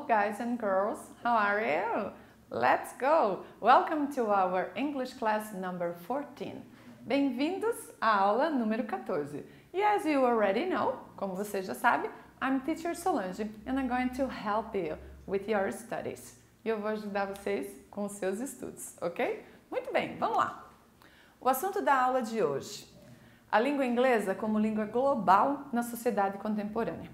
Hello guys and girls, how are you? Let's go! Welcome to our English class number 14. Bem-vindos à aula número 14. E as you already know, como você já sabe, I'm Teacher Solange and I'm going to help you with your studies. E eu vou ajudar vocês com os seus estudos, ok? Muito bem, vamos lá. O assunto da aula de hoje: a língua inglesa como língua global na sociedade contemporânea.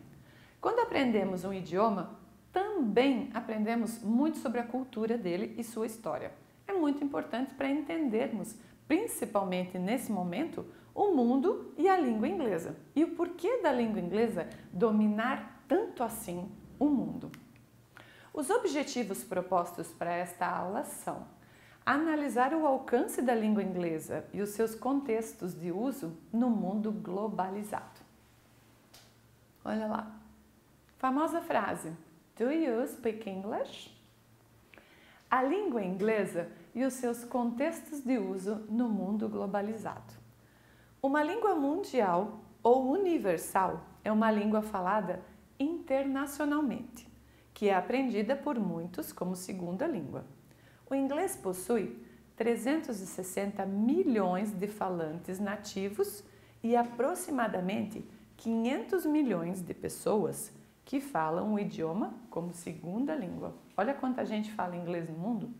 Quando aprendemos um idioma, também aprendemos muito sobre a cultura dele e sua história. É muito importante para entendermos, principalmente nesse momento, o mundo e a língua inglesa. E o porquê da língua inglesa dominar tanto assim o mundo. Os objetivos propostos para esta aula são: analisar o alcance da língua inglesa e os seus contextos de uso no mundo globalizado. Olha lá. Famosa frase: Do you speak English? A língua inglesa e os seus contextos de uso no mundo globalizado. Uma língua mundial ou universal é uma língua falada internacionalmente, que é aprendida por muitos como segunda língua. O inglês possui 360 milhões de falantes nativos e aproximadamente 500 milhões de pessoas que falam o idioma como segunda língua. Olha quanta gente fala inglês no mundo.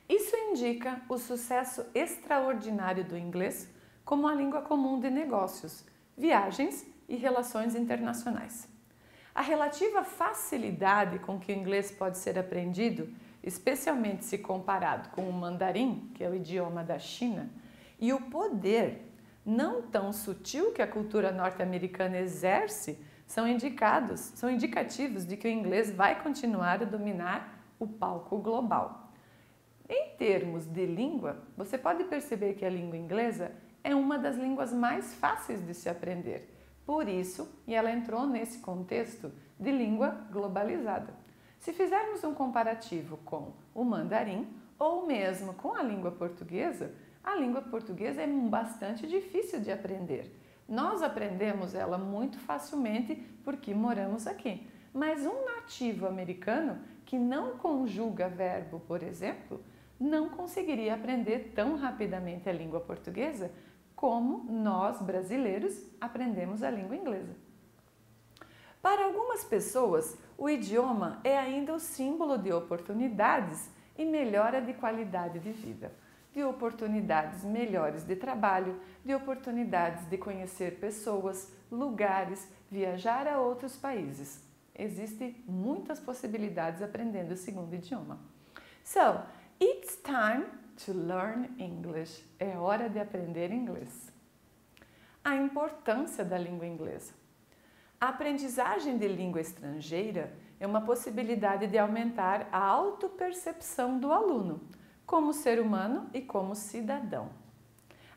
Isso indica o sucesso extraordinário do inglês como a língua comum de negócios, viagens e relações internacionais. A relativa facilidade com que o inglês pode ser aprendido, especialmente se comparado com o mandarim, que é o idioma da China, e o poder não tão sutil que a cultura norte-americana exerce, são indicativos de que o inglês vai continuar a dominar o palco global. Em termos de língua, você pode perceber que a língua inglesa é uma das línguas mais fáceis de se aprender. Por isso, ela entrou nesse contexto de língua globalizada. Se fizermos um comparativo com o mandarim ou mesmo com a língua portuguesa é bastante difícil de aprender. Nós aprendemos ela muito facilmente porque moramos aqui. Mas um nativo americano que não conjuga verbo, por exemplo, não conseguiria aprender tão rapidamente a língua portuguesa como nós, brasileiros, aprendemos a língua inglesa. Para algumas pessoas, o idioma é ainda o símbolo de oportunidades e melhora de qualidade de vida, de oportunidades melhores de trabalho, de oportunidades de conhecer pessoas, lugares, viajar a outros países. Existem muitas possibilidades aprendendo o segundo idioma. So, it's time to learn English. É hora de aprender inglês. A importância da língua inglesa. A aprendizagem de língua estrangeira é uma possibilidade de aumentar a autopercepção do aluno, como ser humano e como cidadão.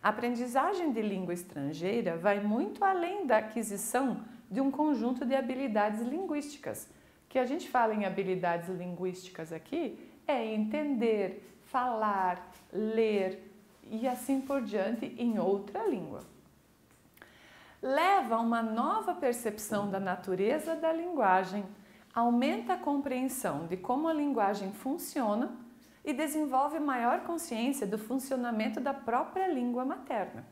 A aprendizagem de língua estrangeira vai muito além da aquisição de um conjunto de habilidades linguísticas. O que a gente fala em habilidades linguísticas aqui é entender, falar, ler e assim por diante em outra língua. Leva a uma nova percepção da natureza da linguagem, aumenta a compreensão de como a linguagem funciona e desenvolve maior consciência do funcionamento da própria língua materna.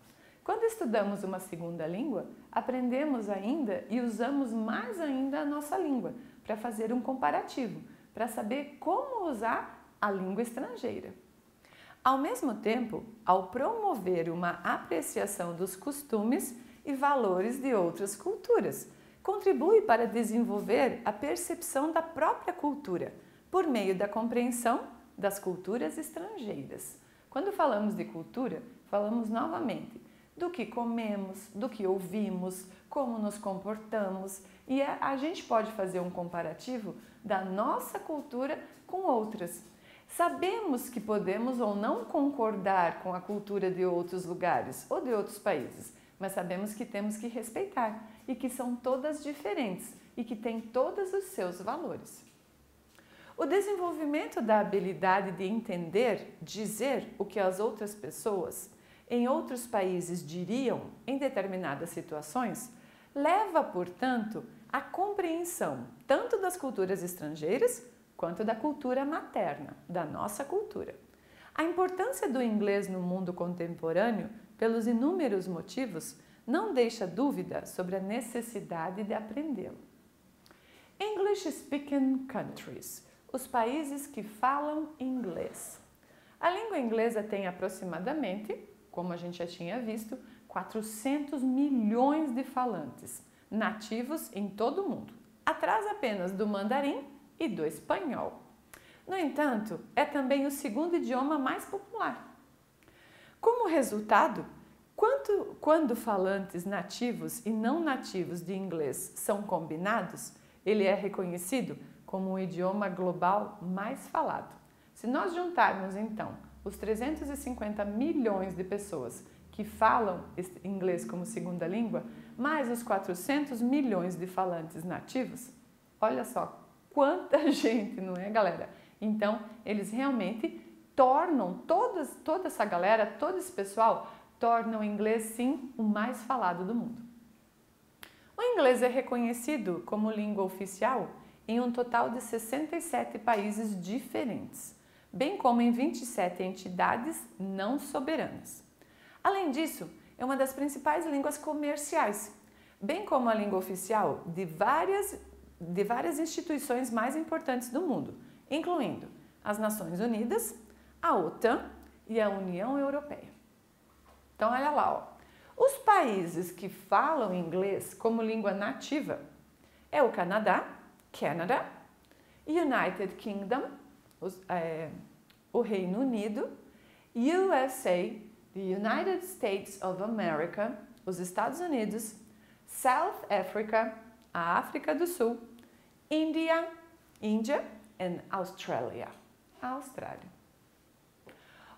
Quando estudamos uma segunda língua, aprendemos ainda e usamos mais ainda a nossa língua para fazer um comparativo, para saber como usar a língua estrangeira. Ao mesmo tempo, ao promover uma apreciação dos costumes e valores de outras culturas, contribui para desenvolver a percepção da própria cultura, por meio da compreensão das culturas estrangeiras. Quando falamos de cultura, falamos novamente do que comemos, do que ouvimos, como nos comportamos, e a gente pode fazer um comparativo da nossa cultura com outras. Sabemos que podemos ou não concordar com a cultura de outros lugares ou de outros países, mas sabemos que temos que respeitar e que são todas diferentes e que têm todos os seus valores. O desenvolvimento da habilidade de entender, dizer o que as outras pessoas em outros países diriam em determinadas situações, leva, portanto, a compreensão tanto das culturas estrangeiras quanto da cultura materna, da nossa cultura. A importância do inglês no mundo contemporâneo, pelos inúmeros motivos, não deixa dúvida sobre a necessidade de aprendê-lo. English speaking countries, os países que falam inglês. A língua inglesa tem aproximadamente, como a gente já tinha visto, 400 milhões de falantes nativos em todo o mundo, atrás apenas do mandarim e do espanhol. No entanto, é também o segundo idioma mais popular. Como resultado, quando falantes nativos e não nativos de inglês são combinados, ele é reconhecido como o idioma global mais falado. Se nós juntarmos, então, os 350 milhões de pessoas que falam inglês como segunda língua, mais os 400 milhões de falantes nativos, olha só quanta gente, não é, galera? Então, eles realmente tornam, toda essa galera, todo esse pessoal, tornam o inglês, sim, o mais falado do mundo. O inglês é reconhecido como língua oficial em um total de 67 países diferentes, bem como em 27 entidades não soberanas. Além disso, é uma das principais línguas comerciais, bem como a língua oficial de várias instituições mais importantes do mundo, incluindo as Nações Unidas, a OTAN e a União Europeia. Então, olha lá, ó. Os países que falam inglês como língua nativa é o Canadá, Canada, United Kingdom, o Reino Unido, USA, the United States of America, os Estados Unidos, South Africa, a África do Sul, Índia and Australia, a Austrália.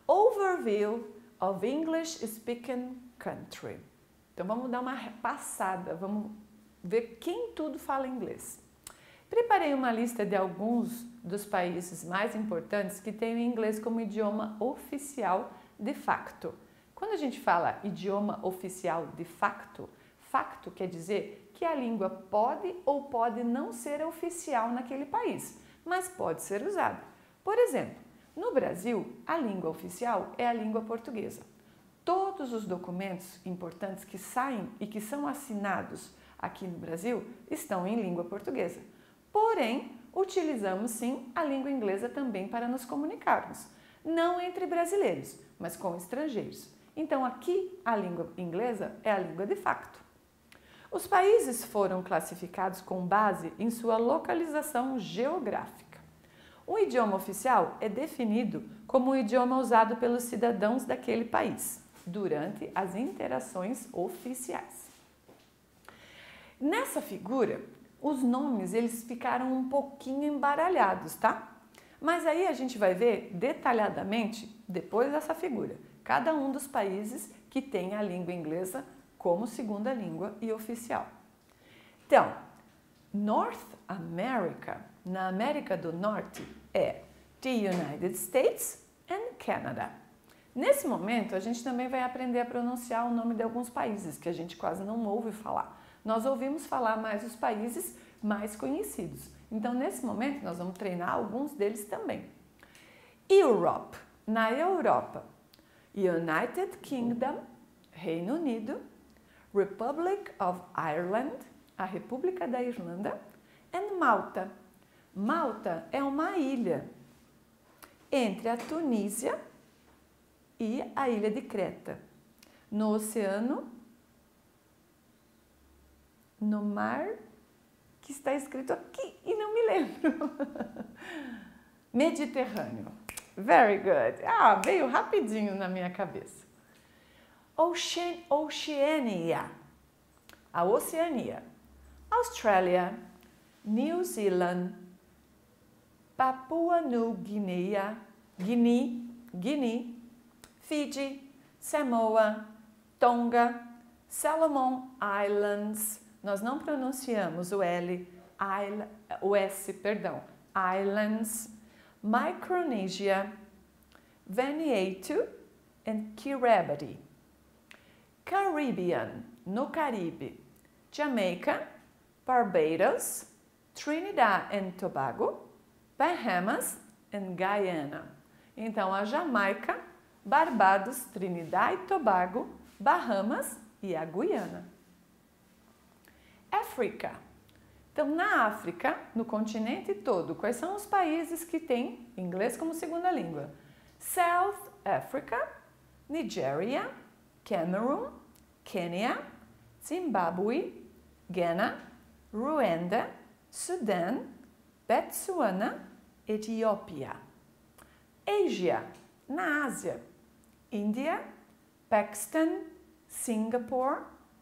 Overview of English Speaking Country. Então vamos dar uma passada, vamos ver quem tudo fala inglês. Preparei uma lista de alguns dos países mais importantes que têm o inglês como idioma oficial de facto. Quando a gente fala idioma oficial de facto, facto quer dizer que a língua pode ou pode não ser oficial naquele país, mas pode ser usada. Por exemplo, no Brasil, a língua oficial é a língua portuguesa. Todos os documentos importantes que saem e que são assinados aqui no Brasil estão em língua portuguesa. Porém, utilizamos sim a língua inglesa também para nos comunicarmos, não entre brasileiros, mas com estrangeiros. Então, aqui a língua inglesa é a língua de facto. Os países foram classificados com base em sua localização geográfica. O idioma oficial é definido como o idioma usado pelos cidadãos daquele país durante as interações oficiais. Nessa figura, os nomes eles ficaram um pouquinho embaralhados, tá? Mas aí a gente vai ver detalhadamente, depois dessa figura, cada um dos países que tem a língua inglesa como segunda língua e oficial. Então, North America, na América do Norte, é the United States and Canada. Nesse momento, a gente também vai aprender a pronunciar o nome de alguns países que a gente quase não ouve falar. Nós ouvimos falar mais os países mais conhecidos. Então, nesse momento, nós vamos treinar alguns deles também. Europe, na Europa, United Kingdom, Reino Unido, Republic of Ireland, a República da Irlanda, and Malta. Malta é uma ilha entre a Tunísia e a ilha de Creta, no oceano, no mar, que está escrito aqui e não me lembro. Mediterrâneo. Very good. Ah, veio rapidinho na minha cabeça. Oceania. A Oceania. Austrália, New Zealand, Papua New Guinea, Guinea, Fiji, Samoa, Tonga, Solomon Islands. Nós não pronunciamos o S, Islands, Micronesia, Vanuatu e Kiribati. Caribbean, no Caribe, Jamaica, Barbados, Trinidad and Tobago, Bahamas and Guyana. Então, a Jamaica, Barbados, Trinidad e Tobago, Bahamas e a Guiana. África. Então, na África, no continente todo, quais são os países que têm inglês como segunda língua? South Africa, Nigeria, Cameroon, Quênia, Zimbábue, Ghana, Ruanda, Sudão, Botsuana, Etiópia. Ásia, na Ásia, Índia, Paquistão, Singapore,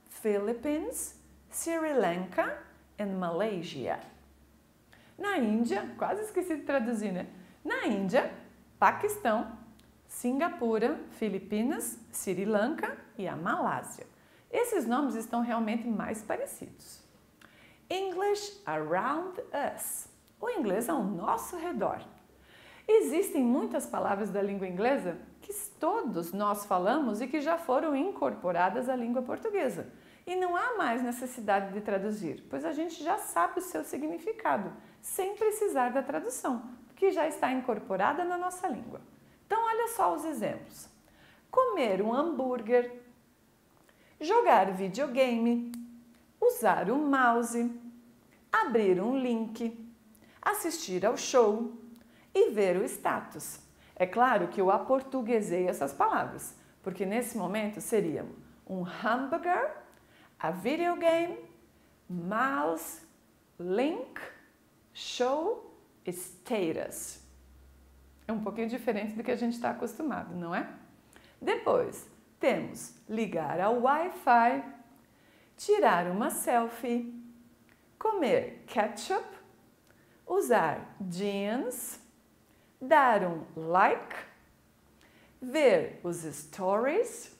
Philippines, Sri Lanka e Malásia. Na Índia, quase esqueci de traduzir, né? Na Índia, Paquistão, Singapura, Filipinas, Sri Lanka e a Malásia. Esses nomes estão realmente mais parecidos. English around us. O inglês ao nosso redor. Existem muitas palavras da língua inglesa que todos nós falamos e que já foram incorporadas à língua portuguesa. E não há mais necessidade de traduzir, pois a gente já sabe o seu significado, sem precisar da tradução, que já está incorporada na nossa língua. Então, olha só os exemplos. Comer um hambúrguer, jogar videogame, usar um mouse, abrir um link, assistir ao show e ver o status. É claro que eu aportuguesei essas palavras, porque nesse momento seriam um hambúrguer, a videogame, mouse, link, show, status. É um pouquinho diferente do que a gente está acostumado, não é? Depois, temos ligar ao Wi-Fi, tirar uma selfie, comer ketchup, usar jeans, dar um like, ver os stories,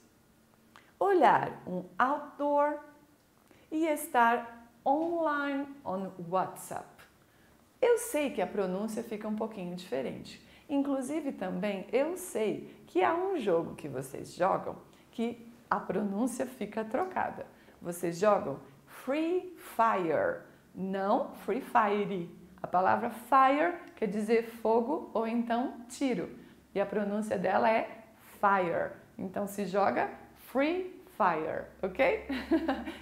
olhar um outdoor e estar online on WhatsApp. Eu sei que a pronúncia fica um pouquinho diferente. Inclusive também eu sei que há um jogo que vocês jogam que a pronúncia fica trocada. Vocês jogam Free Fire, não Free Fire. A palavra fire quer dizer fogo ou então tiro. E a pronúncia dela é fire. Então se joga Free Fire, ok?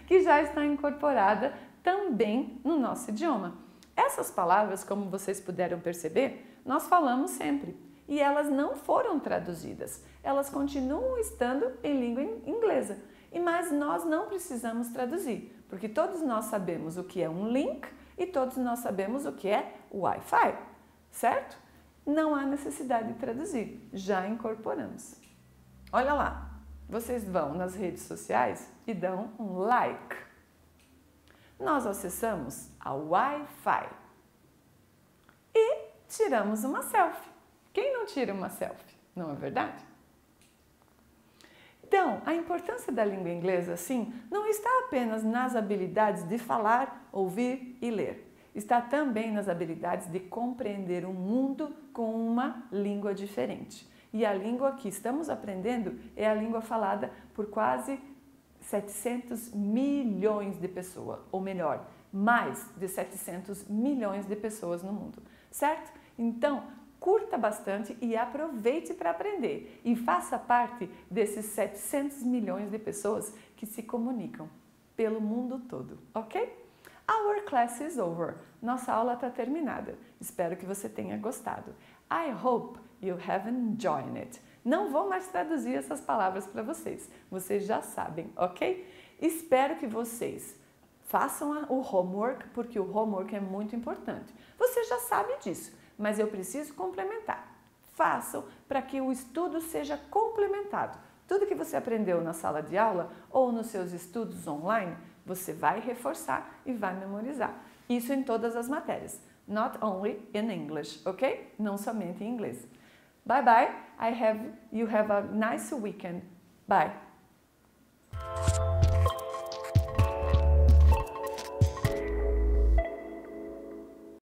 Que já está incorporada também no nosso idioma. Essas palavras, como vocês puderam perceber, nós falamos sempre. E elas não foram traduzidas. Elas continuam estando em língua inglesa. Mas nós não precisamos traduzir, porque todos nós sabemos o que é um link e todos nós sabemos o que é Wi-Fi, certo? Não há necessidade de traduzir, já incorporamos. Olha lá, vocês vão nas redes sociais e dão um like. Nós acessamos a Wi-Fi e tiramos uma selfie. Quem não tira uma selfie, não é verdade? Então, a importância da língua inglesa, sim, não está apenas nas habilidades de falar, ouvir e ler. Está também nas habilidades de compreender o mundo com uma língua diferente. E a língua que estamos aprendendo é a língua falada por quase 700 milhões de pessoas, ou melhor, mais de 700 milhões de pessoas no mundo, certo? Então, curta bastante e aproveite para aprender e faça parte desses 700 milhões de pessoas que se comunicam pelo mundo todo, ok? Our class is over. Nossa aula está terminada. Espero que você tenha gostado. I hope you have enjoyed it. Não vou mais traduzir essas palavras para vocês. Vocês já sabem, ok? Espero que vocês façam o homework, porque o homework é muito importante. Você já sabe disso, mas eu preciso complementar. Façam para que o estudo seja complementado. Tudo que você aprendeu na sala de aula ou nos seus estudos online, você vai reforçar e vai memorizar. Isso em todas as matérias. Not only in English, ok? Não somente em inglês. Bye bye. You have a nice weekend. Bye.